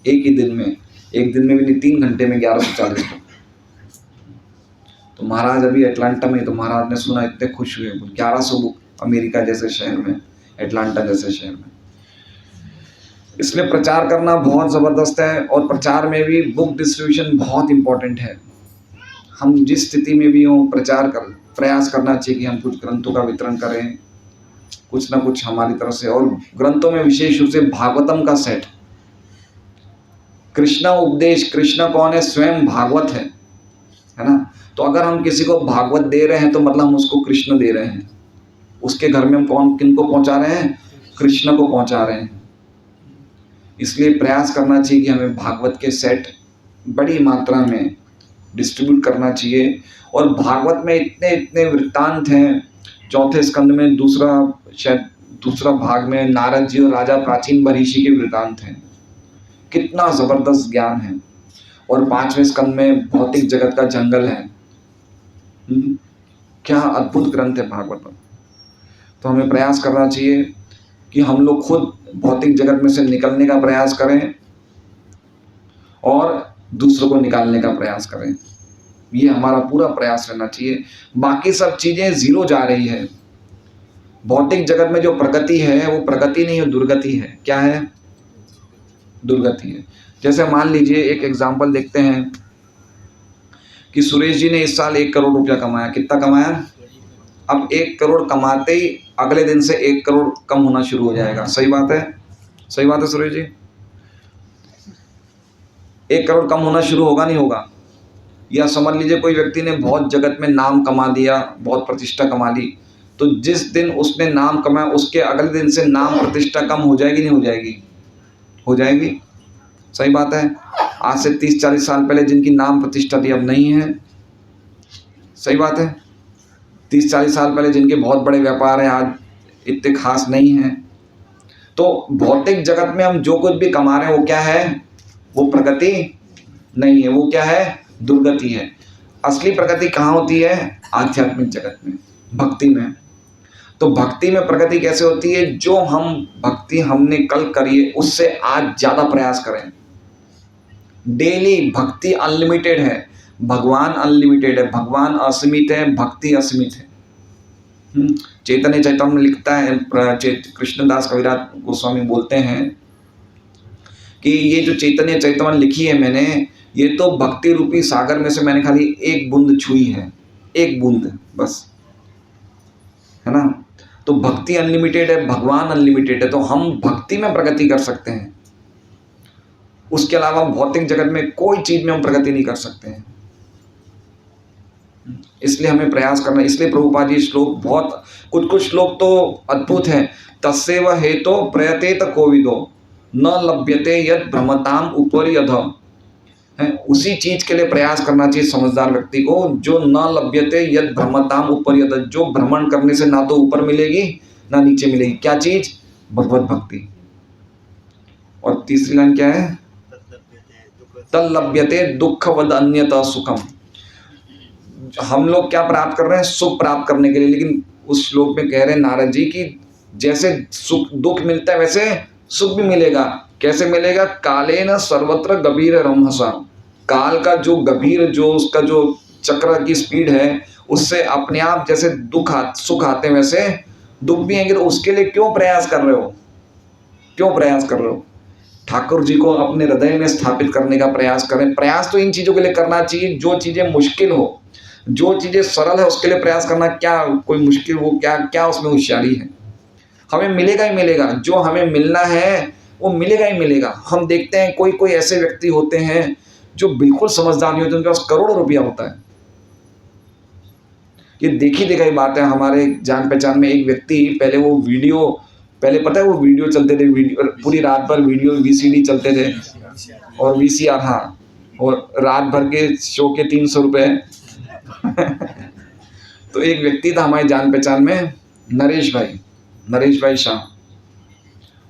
एक ही दिन में, एक दिन में भी नहीं, 3 घंटे में 1140 बुक। तो महाराज अभी एटलांटा में, तो महाराज ने सुना, इतने खुश हुए। 1100 बुक अमेरिका जैसे शहर में, एटलांटा जैसे शहर में। इसलिए प्रचार करना बहुत ज़बरदस्त है, और प्रचार में भी बुक डिस्ट्रीब्यूशन बहुत इम्पोर्टेंट है। हम जिस स्थिति में भी हों, प्रयास करना चाहिए कि हम कुछ ग्रंथों का वितरण करें, कुछ ना कुछ हमारी तरफ से। और ग्रंथों में विशेष रूप से भागवतम का सेट, कृष्णा उपदेश। कृष्ण कौन है? स्वयं भागवत है ना। तो अगर हम किसी को भागवत दे रहे हैं तो मतलब हम उसको कृष्ण दे रहे हैं। उसके घर में हम किनको पहुंचा रहे हैं? कृष्ण को पहुंचा रहे हैं। इसलिए प्रयास करना चाहिए कि हमें भागवत के सेट बड़ी मात्रा में डिस्ट्रीब्यूट करना चाहिए। और भागवत में इतने इतने वृत्तांत हैं। 4थे स्कंद में दूसरा भाग में नारद जी और राजा प्राचीन ऋषि के वृत्तांत हैं। कितना ज़बरदस्त ज्ञान है। और 5वें स्कंद में भौतिक जगत का जंगल है। क्या अद्भुत ग्रंथ है भागवत। तो हमें प्रयास करना चाहिए कि हम लोग खुद भौतिक जगत में से निकलने का प्रयास करें और दूसरों को निकालने का प्रयास करें। ये हमारा पूरा प्रयास रहना चाहिए। बाकी सब चीज़ें ज़ीरो जा रही है। भौतिक जगत में जो प्रगति है वो प्रगति नहीं है, दुर्गति है। क्या है? दुर्गति है। जैसे मान लीजिए एक एग्जाम्पल देखते हैं कि सुरेश जी ने इस साल 1 करोड़ रुपया कमाया। कितना कमाया? अब 1 करोड़ कमाते ही अगले दिन से 1 करोड़ कम होना शुरू हो जाएगा। सही बात है? सही बात है सुरेश जी? 1 करोड़ कम होना शुरू होगा, नहीं होगा? या समझ लीजिए कोई व्यक्ति ने बहुत जगत में नाम कमा दिया, बहुत प्रतिष्ठा कमा ली, तो जिस दिन उसने नाम कमाया उसके अगले दिन से नाम प्रतिष्ठा कम हो जाएगी, नहीं हो जाएगी? हो जाएगी। सही बात है? आज से 30-40 साल पहले जिनकी नाम प्रतिष्ठा थी अब नहीं है। सही बात है? 30-40 साल पहले जिनके बहुत बड़े व्यापार हैं आज इतने खास नहीं हैं। तो भौतिक जगत में हम जो कुछ भी कमा रहे हैं वो क्या है? वो प्रगति नहीं है। वो क्या है? दुर्गति है। असली प्रगति कहाँ होती है? आध्यात्मिक जगत में, भक्ति में। तो भक्ति में प्रगति कैसे होती है? जो हम भक्ति हमने कल करी है उससे आज ज़्यादा प्रयास करें। डेली भक्ति अनलिमिटेड है, भगवान अनलिमिटेड है, भगवान असीमित है, भक्ति असीमित है। चैतन्य चैतन्य लिखता है, कृष्णदास कविराज गोस्वामी बोलते हैं कि ये जो चैतन्य चैतन्य लिखी है मैंने, ये तो भक्ति रूपी सागर में से मैंने खाली एक बूंद छुई है, एक बूंद बस, है ना। तो भक्ति अनलिमिटेड है, भगवान अनलिमिटेड है। तो हम भक्ति में प्रगति कर सकते हैं, उसके अलावा भौतिक जगत में कोई चीज में हम प्रगति नहीं कर सकते हैं। इसलिए हमें प्रयास करना। इसलिए प्रभुपाद जी श्लोक बहुत, कुछ श्लोक तो अद्भुत हैं। तस्सेव हेतो प्रयतेत कोविदो न लभ्यते यद भ्रमताम उपरि अधम। है, उसी चीज के लिए प्रयास करना चाहिए समझदार व्यक्ति को जो न लभ्यते यद भ्रमताम उपरि अधम, जो भ्रमण करने से ना तो ऊपर मिलेगी ना नीचे मिलेगी। क्या चीज? भगवत भक्ति। और तीसरी लाइन क्या है? तल्लभ्यते दुःखवद अन्यतः सुखम। हम लोग क्या प्राप्त कर रहे हैं? सुख प्राप्त करने के लिए। लेकिन उस श्लोक में कह रहे हैं नारद जी कि जैसे सुख दुख मिलता है वैसे सुख भी मिलेगा। कैसे मिलेगा? कालेन सर्वत्र गभीर रमहसा। काल का जो गभीर, जो उसका जो चक्र की स्पीड है, उससे अपने आप जैसे सुख आते हैं वैसे दुख भी आएंगे। तो उसके लिए क्यों प्रयास कर रहे हो? क्यों प्रयास कर रहे हो? ठाकुर जी को अपने हृदय में स्थापित करने का प्रयास करें। प्रयास तो इन चीजों के लिए करना चाहिए जो चीजें मुश्किल हो। जो चीजें सरल है उसके लिए प्रयास करना, क्या कोई मुश्किल हो? क्या क्या उसमें होशियारी है? हमें मिलेगा ही मिलेगा, जो हमें मिलना है वो मिलेगा ही मिलेगा। हम देखते हैं कोई कोई ऐसे व्यक्ति होते हैं जो बिल्कुल समझदार नहीं होते, उनके पास करोड़ों रुपया होता है। ये देखी दिखाई बात है। हमारे जान पहचान में एक व्यक्ति, पहले पता है वो वीडियो चलते थे, वीडियो पूरी रात भर वीडियो वीसीडी चलते थे और वीसीआर, हाँ, और रात भर के शो के 300 रुपये। तो एक व्यक्ति था हमारे जान पहचान में, नरेश भाई शाह,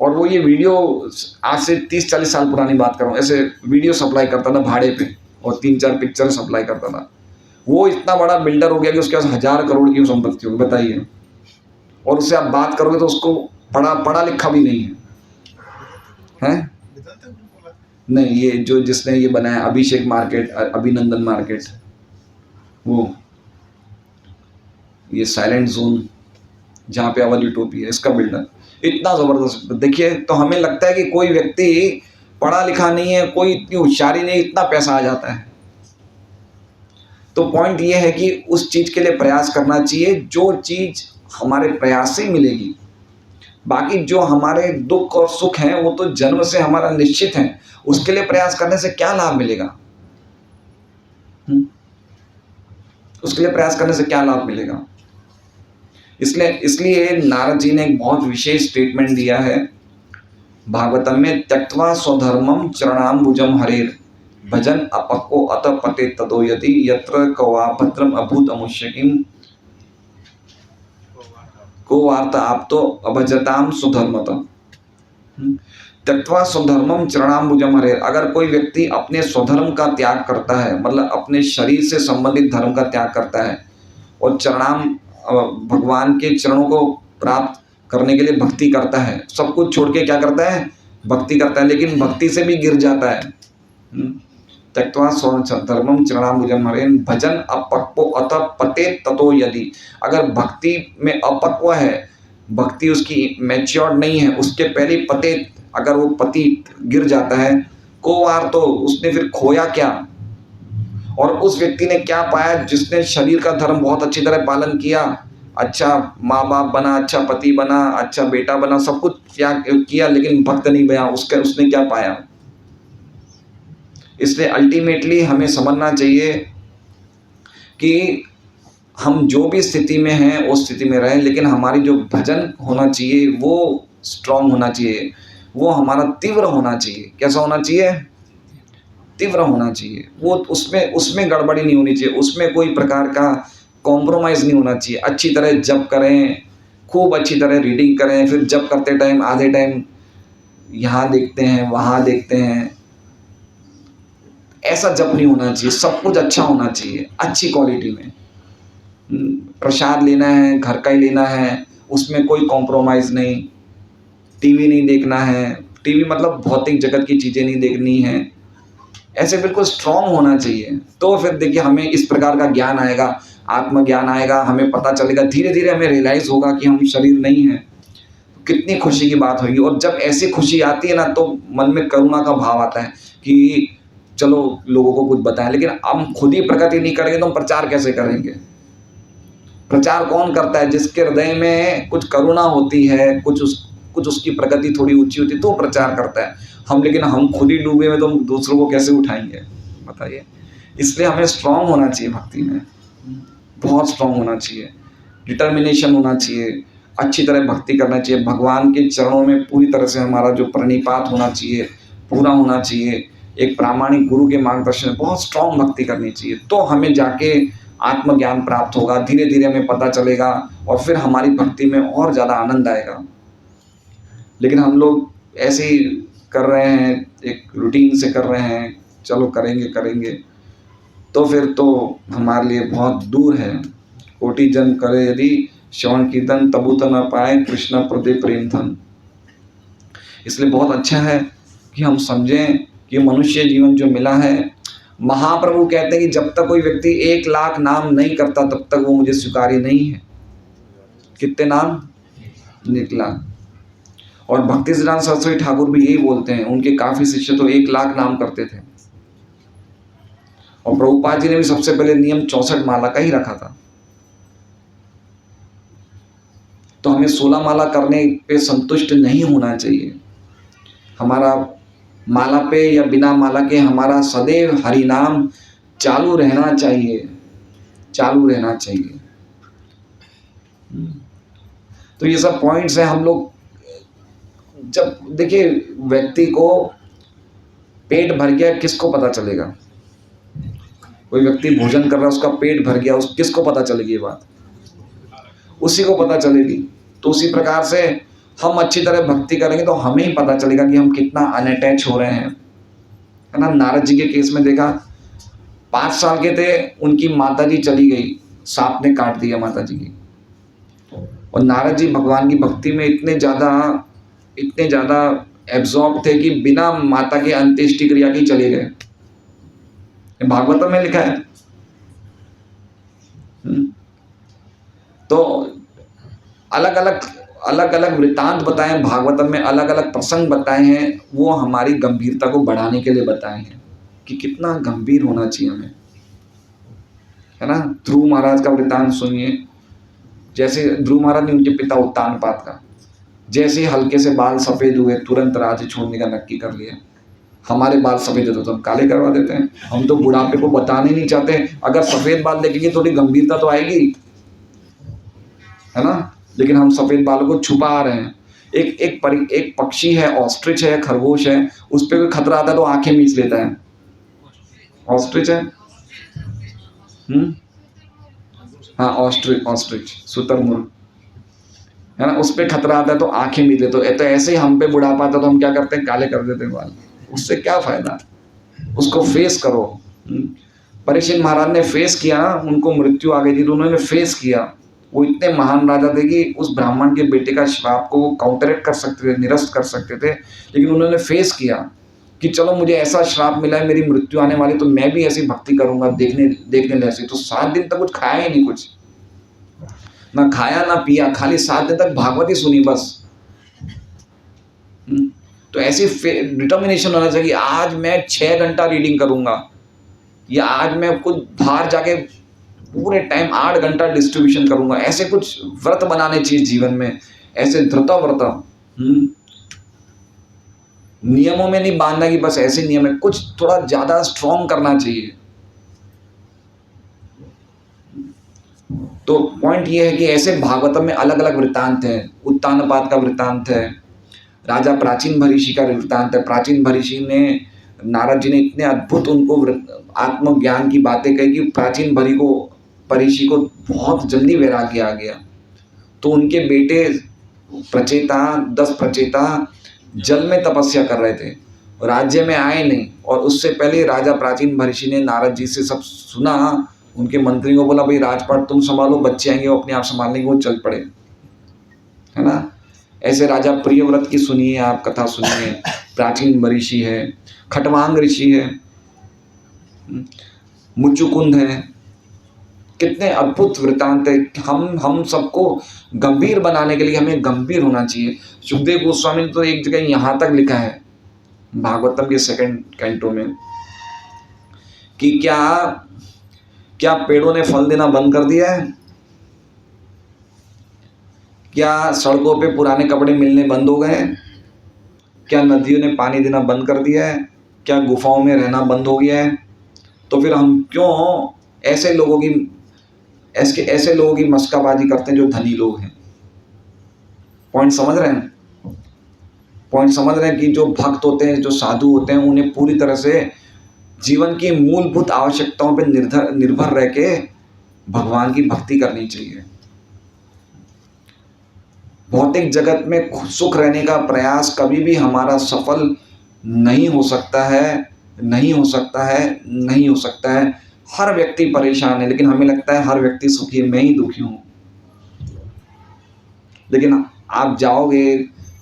और वो ये वीडियो आज से 30-40 साल पुरानी बात कर रहा हूँ, ऐसे वीडियो सप्लाई करता था भाड़े पे और 3-4 पिक्चर सप्लाई करता था। वो इतना बड़ा बिल्डर हो गया कि उसके पास 1000 करोड़ की संपत्ति होगी, बताइए। और उससे आप बात करोगे तो उसको पढ़ा लिखा भी नहीं है। नहीं, ये जो जिसने ये बनाया अभिषेक मार्केट, अभिनंदन मार्केट, वो ये साइलेंट जोन जहाँ पे अवल यूटोपी है, इसका बिल्डर इतना जबरदस्त। देखिए, तो हमें लगता है कि कोई व्यक्ति पढ़ा लिखा नहीं है, कोई इतनी होशियारी नहीं, इतना पैसा आ जाता है। तो पॉइंट ये है कि उस चीज के लिए प्रयास करना चाहिए जो चीज हमारे प्रयास से मिलेगी। बाकी जो हमारे दुख और सुख हैं वो तो जन्म से हमारा निश्चित है, उसके लिए प्रयास करने से क्या लाभ मिलेगा? उसके लिए प्रयास करने से क्या लाभ मिलेगा? इसलिए नारद जी ने एक बहुत विशेष स्टेटमेंट दिया है भागवतम में, त्यक्त्वा स्वधर्मम चरणाम्बुजम हरेर भजन अपक्को अत पते तदो यदि यत्र कवा भद्रम अभूत अमुष्यकिम को वार्ता आप तो अभजताम सुधर्मतम। त्यक्त्वा स्वधर्मम चरणाम्बुजम हरेर। अगर कोई व्यक्ति अपने स्वधर्म का त्याग करता है, मतलब अपने शरीर से संबंधित धर्म का त्याग करता है और भगवान के चरणों को प्राप्त करने के लिए भक्ति करता है, सब कुछ छोड़ के क्या करता है? भक्ति करता है, लेकिन भक्ति से भी गिर जाता है। त्यक्त्वा स्वधर्मम चरणाम्बुजम हरेन भजन अपक्वो अत पते ततो यदि। अगर भक्ति में अपक्व है, भक्ति उसकी मैच्योर नहीं है, उसके पहले पते, अगर वो पति गिर जाता है, को वार, तो उसने फिर खोया क्या? और उस व्यक्ति ने क्या पाया? जिसने शरीर का धर्म बहुत अच्छी तरह पालन किया, अच्छा माँ बाप बना, अच्छा पति बना, अच्छा बेटा बना, सब कुछ क्या किया, लेकिन भक्त नहीं बना, उसने क्या पाया? इसलिए अल्टीमेटली हमें समझना चाहिए कि हम जो भी स्थिति में हैं उस स्थिति में रहें, लेकिन हमारी जो भजन होना चाहिए वो स्ट्रांग होना चाहिए, वो हमारा तीव्र होना चाहिए। कैसा होना चाहिए? तीव्र होना चाहिए। वो उसमें गड़बड़ी नहीं होनी चाहिए, उसमें कोई प्रकार का कॉम्प्रोमाइज़ नहीं होना चाहिए। अच्छी तरह जप करें, खूब अच्छी तरह रीडिंग करें, फिर जप करते टाइम आधे टाइम यहाँ देखते हैं वहाँ देखते हैं, ऐसा जप नहीं होना चाहिए। सब कुछ अच्छा होना चाहिए, अच्छी क्वालिटी में। प्रसाद लेना है घर का ही लेना है, उसमें कोई कॉम्प्रोमाइज़ नहीं। टीवी नहीं देखना है, टीवी मतलब भौतिक जगत की चीज़ें नहीं देखनी है, ऐसे बिल्कुल स्ट्रांग होना चाहिए। तो फिर देखिए हमें इस प्रकार का ज्ञान आएगा, आत्मज्ञान आएगा, हमें पता चलेगा, धीरे धीरे हमें रियलाइज़ होगा कि हम शरीर नहीं है। कितनी खुशी की बात होगी। और जब ऐसी खुशी आती है ना, तो मन में करुणा का भाव आता है कि चलो लोगों को कुछ बताएं। लेकिन हम खुद ही प्रगति नहीं करेंगे तो हम प्रचार कैसे करेंगे? प्रचार कौन करता है? जिसके हृदय में कुछ करुणा होती है, कुछ उसकी प्रगति थोड़ी ऊंची होती है, तो प्रचार करता है। लेकिन हम खुद ही डूबे में तो हम दूसरों को कैसे उठाएंगे, बताइए। इसलिए हमें स्ट्रांग होना चाहिए, भक्ति में बहुत स्ट्रांग होना चाहिए, डिटर्मिनेशन होना चाहिए, अच्छी तरह भक्ति करना चाहिए, भगवान के चरणों में पूरी तरह से हमारा जो प्रणिपात होना चाहिए पूरा होना चाहिए, एक प्रामाणिक गुरु के मार्गदर्शन में बहुत स्ट्रांग भक्ति करनी चाहिए। तो हमें जाके आत्मज्ञान प्राप्त होगा, धीरे धीरे हमें पता चलेगा और फिर हमारी भक्ति में और ज़्यादा आनंद आएगा। लेकिन हम लोग ऐसे ही कर रहे हैं, एक रूटीन से कर रहे हैं, चलो करेंगे, तो फिर तो हमारे लिए बहुत दूर है। कोटि जन्म करे यदि श्रवण कीर्तन तबु त न पाए कृष्ण प्रदे प्रेम धन। इसलिए बहुत अच्छा है कि हम समझें कि मनुष्य जीवन जो मिला है, महाप्रभु कहते हैं कि जब तक कोई व्यक्ति 1,00,000 नाम नहीं करता तब तक वो मुझे स्वीकार्य नहीं है। कितने नाम? 1,00,000। और भक्ति सिद्धांत सरस्वती ठाकुर भी यही बोलते हैं, उनके काफी शिष्य तो 1,00,000 नाम करते थे। और प्रभुपाद जी ने भी सबसे पहले नियम 64 माला का ही रखा था। तो हमें 16 माला करने पे संतुष्ट नहीं होना चाहिए। हमारा माला पे या बिना माला के हमारा सदैव हरि नाम चालू रहना चाहिए, चालू रहना चाहिए। तो ये सब पॉइंट्स हैं। हम लोग जब देखिए व्यक्ति को पेट भर गया, किसको पता चलेगा? कोई व्यक्ति भोजन कर रहा है, उसका पेट भर गया, उस किसको पता चलेगी ये बात? उसी को पता चलेगी। तो उसी प्रकार से हम अच्छी तरह भक्ति करेंगे तो हमें ही पता चलेगा कि हम कितना अनअटैच हो रहे हैं, है ना। नारद जी के केस में देखा, 5 साल के थे, उनकी माता जी चली गई, सांप ने काट दिया माता जी की। और नारद जी भगवान की भक्ति में इतने ज़्यादा एब्जॉर्ब थे कि बिना माता के अंत्येष्टि क्रिया के चले गए। भागवतम में लिखा है। तो अलग अलग वृत्तांत बताए भागवतम में, अलग अलग प्रसंग बताए हैं, वो हमारी गंभीरता को बढ़ाने के लिए बताए हैं कि कितना गंभीर होना चाहिए हमें, है ना। ध्रुव महाराज का वृत्तांत सुनिए। जैसे ध्रुव महाराज ने उनके पिता उत्तानपाद का, जैसे ही हल्के से बाल सफेद हुए तुरंत राज्य छोड़ने का नक्की कर लिया। हमारे बाल सफेद होते तो हम काले करवा देते हैं। हम तो बुढ़ापे को बताने नहीं चाहते। अगर सफेद बाल देखेंगे थोड़ी गंभीरता तो आएगी, है ना। लेकिन हम सफेद बालों को छुपा रहे हैं। एक पक्षी है, ऑस्ट्रिच है, खरगोश है, उस पर कोई खतरा आता है तो आंखें मीच लेता है। ऑस्ट्रिच है, हाँ ऑस्ट्रिच शुतुरमुर्ग, है ना। उस पर खतरा आता है तो आंखें मीच लेते। तो ऐसे ही हम पे बुढ़ापा आता तो हम क्या करते हैं? काले कर देते हैं बाल। उससे क्या फायदा? उसको फेस करो। परीक्षित महाराज ने फेस किया ना, उनको मृत्यु आ गई थी तो उन्होंने फेस किया। वो इतने महान राजा थे कि उस ब्राह्मण के बेटे का श्राप को वो काउंटरेक्ट कर सकते थे, निरस्त कर सकते थे। लेकिन उन्होंने फेस किया कि चलो मुझे ऐसा श्राप मिला है, मेरी मृत्यु आने वाली, तो मैं भी ऐसी भक्ति करूंगा देखने जैसी। तो 7 दिन तक कुछ खाया ही नहीं, कुछ ना खाया ना पिया, खाली 7 दिन तक भागवत ही सुनी बस। तो ऐसी डिटर्मिनेशन होना चाहिए, आज मैं 6 घंटा रीडिंग करूंगा, या आज मैं कुछ बाहर जाके पूरे टाइम 8 घंटा डिस्ट्रीब्यूशन करूंगा। ऐसे कुछ व्रत बनाने चाहिए जीवन में, ऐसे धृता व्रत। नियमों में नहीं बांधना कि बस ऐसे नियम है, कुछ थोड़ा ज्यादा स्ट्रॉन्ग करना चाहिए। तो पॉइंट ये है कि ऐसे भागवतम में अलग अलग वृत्तांत हैं। उत्तानपाद का वृत्तांत है, राजा प्राचीन भरीषि का वृत्तांत है। प्राचीन भरीषि ने, नारद जी ने इतने अद्भुत उनको आत्मज्ञान की बातें कही कि प्राचीन भरीषि को बहुत जल्दी वैराग्य आ गया। तो उनके बेटे प्रचेता, 10 प्रचेता जल में तपस्या कर रहे थे, राज्य में आए नहीं। और उससे पहले राजा प्राचीन भरीषि ने नारद जी से सब सुना, उनके मंत्री को बोला भाई राजपाट तुम संभालो, बच्चे आएंगे वो अपने आप संभालने के, वो चल पड़े, है ना। ऐसे राजा प्रियव्रत की सुनिए आप, कथा सुनिए। प्राचीन भरीषि है, खटवांग ऋषि है, मुचुकुंद है, कितने अद्भुत वृत्तांत है। हम सबको गंभीर बनाने के लिए हमें गंभीर होना चाहिए। सुखदेव गोस्वामी ने तो एक जगह यहाँ तक लिखा है भागवतम के 2nd कैंटो में कि क्या पेड़ों ने फल देना बंद कर दिया है? क्या सड़कों पे पुराने कपड़े मिलने बंद हो गए हैं? क्या नदियों ने पानी देना बंद कर दिया है? क्या गुफाओं में रहना बंद हो गया है? तो फिर हम क्यों ऐसे लोगों की मस्काबाजी करते हैं जो धनी लोग हैं? पॉइंट समझ रहे हैं? कि जो भक्त होते हैं, जो साधु होते हैं, उन्हें पूरी तरह से जीवन की मूलभूत आवश्यकताओं पर निर्भर रह के भगवान की भक्ति करनी चाहिए। भौतिक जगत में सुख रहने का प्रयास कभी भी हमारा सफल नहीं हो सकता है। हर व्यक्ति परेशान है, लेकिन हमें लगता है हर व्यक्ति सुखी है, मैं ही दुखी हूँ। लेकिन आप जाओगे,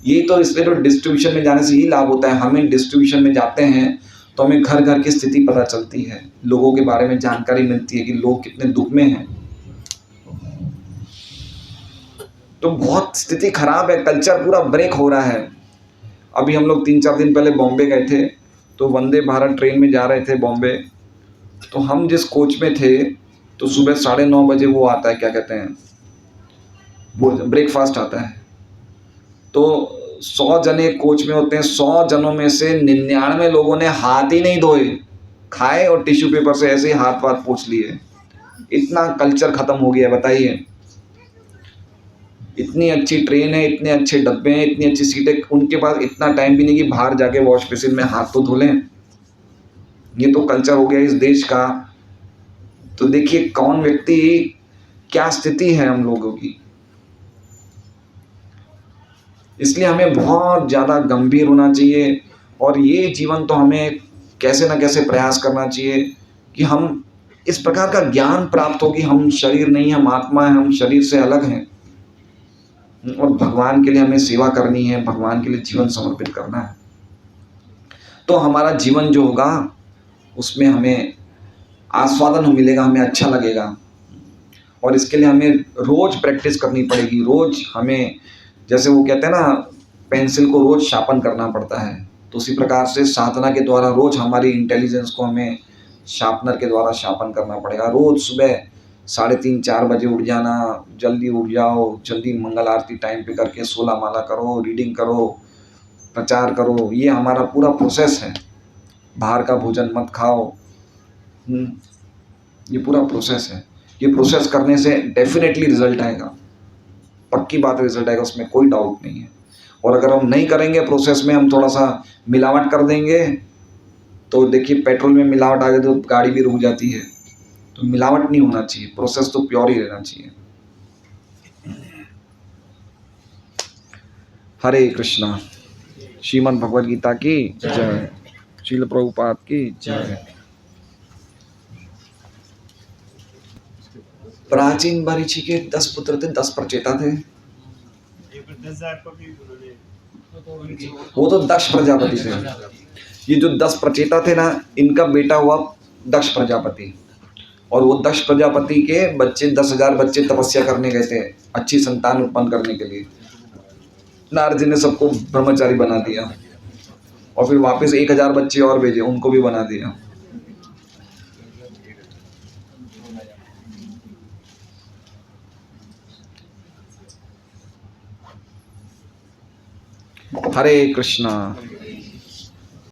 ये तो इसलिए तो डिस्ट्रीब्यूशन में जाने से यही लाभ होता है, हमें डिस्ट्रीब्यूशन में जाते हैं तो हमें घर घर की स्थिति पता चलती है, लोगों के बारे में जानकारी मिलती है कि लोग कितने दुख में हैं। तो बहुत स्थिति खराब है, कल्चर पूरा ब्रेक हो रहा है। अभी हम लोग 3-4 दिन पहले बॉम्बे गए थे, तो वंदे भारत ट्रेन में जा रहे थे बॉम्बे। तो हम जिस कोच में थे, तो सुबह 9:30 बजे वो आता है, क्या कहते हैं, वो ब्रेकफास्ट आता है। तो 100 जने कोच में होते हैं, 100 जनों में से 99 लोगों ने हाथ ही नहीं धोए, खाए और टिश्यू पेपर से ऐसे ही हाथ वाथ पोंछ लिए। इतना कल्चर खत्म हो गया है, बताइए। इतनी अच्छी ट्रेन है, इतने अच्छे डब्बे हैं, इतनी अच्छी सीटें, उनके पास इतना टाइम भी नहीं कि बाहर जाके वॉश बेसिन में हाथ तो धो लें। ये तो कल्चर हो गया इस देश का। तो देखिए कौन व्यक्ति, क्या स्थिति है हम लोगों की। इसलिए हमें बहुत ज़्यादा गंभीर होना चाहिए, और ये जीवन तो हमें कैसे ना कैसे प्रयास करना चाहिए कि हम इस प्रकार का ज्ञान प्राप्त हो कि हम शरीर नहीं, हम आत्मा है, हम शरीर से अलग हैं, और भगवान के लिए हमें सेवा करनी है, भगवान के लिए जीवन समर्पित करना है। तो हमारा जीवन जो होगा उसमें हमें आस्वादन मिलेगा, हमें अच्छा लगेगा। और इसके लिए हमें रोज प्रैक्टिस करनी पड़ेगी। रोज हमें, जैसे वो कहते हैं ना, पेंसिल को रोज शार्पन करना पड़ता है, तो उसी प्रकार से साधना के द्वारा रोज हमारी इंटेलिजेंस को हमें शार्पनर के द्वारा शार्पन करना पड़ेगा। रोज सुबह 3:30-4 बजे उठ जाना, जल्दी उठ जाओ, जल्दी मंगल आरती टाइम पे करके 16 माला करो, रीडिंग करो, प्रचार करो। ये हमारा पूरा प्रोसेस है। बाहर का भोजन मत खाओ। ये पूरा प्रोसेस है। ये प्रोसेस करने से डेफिनेटली रिजल्ट आएगा, पक्की बात रिजल्ट आएगा, उसमें कोई डाउट नहीं है। और अगर हम नहीं करेंगे प्रोसेस में, हम थोड़ा सा मिलावट कर देंगे, तो देखिए पेट्रोल में मिलावट आ गई तो गाड़ी भी रुक जाती है। तो मिलावट नहीं होना चाहिए, प्रोसेस तो प्योर ही रहना चाहिए। हरे कृष्णा। श्रीमद् भगवद गीता की जय। श्रील प्रभुपाद की जय। प्राचीन मरीचि के 10 पुत्र थे, 10 प्रचेता थे। वो तो दक्ष प्रजापति थे। ये जो 10 प्रचेता थे ना, इनका बेटा हुआ दक्ष प्रजापति। और वो दक्ष प्रजापति के बच्चे, 10,000 बच्चे तपस्या करने गए थे अच्छी संतान उत्पन्न करने के लिए। नारद जी ने सबको ब्रह्मचारी बना दिया, और फिर वापस 1,000 बच्चे और भेजे, उनको भी बना दिया। हरे कृष्णा।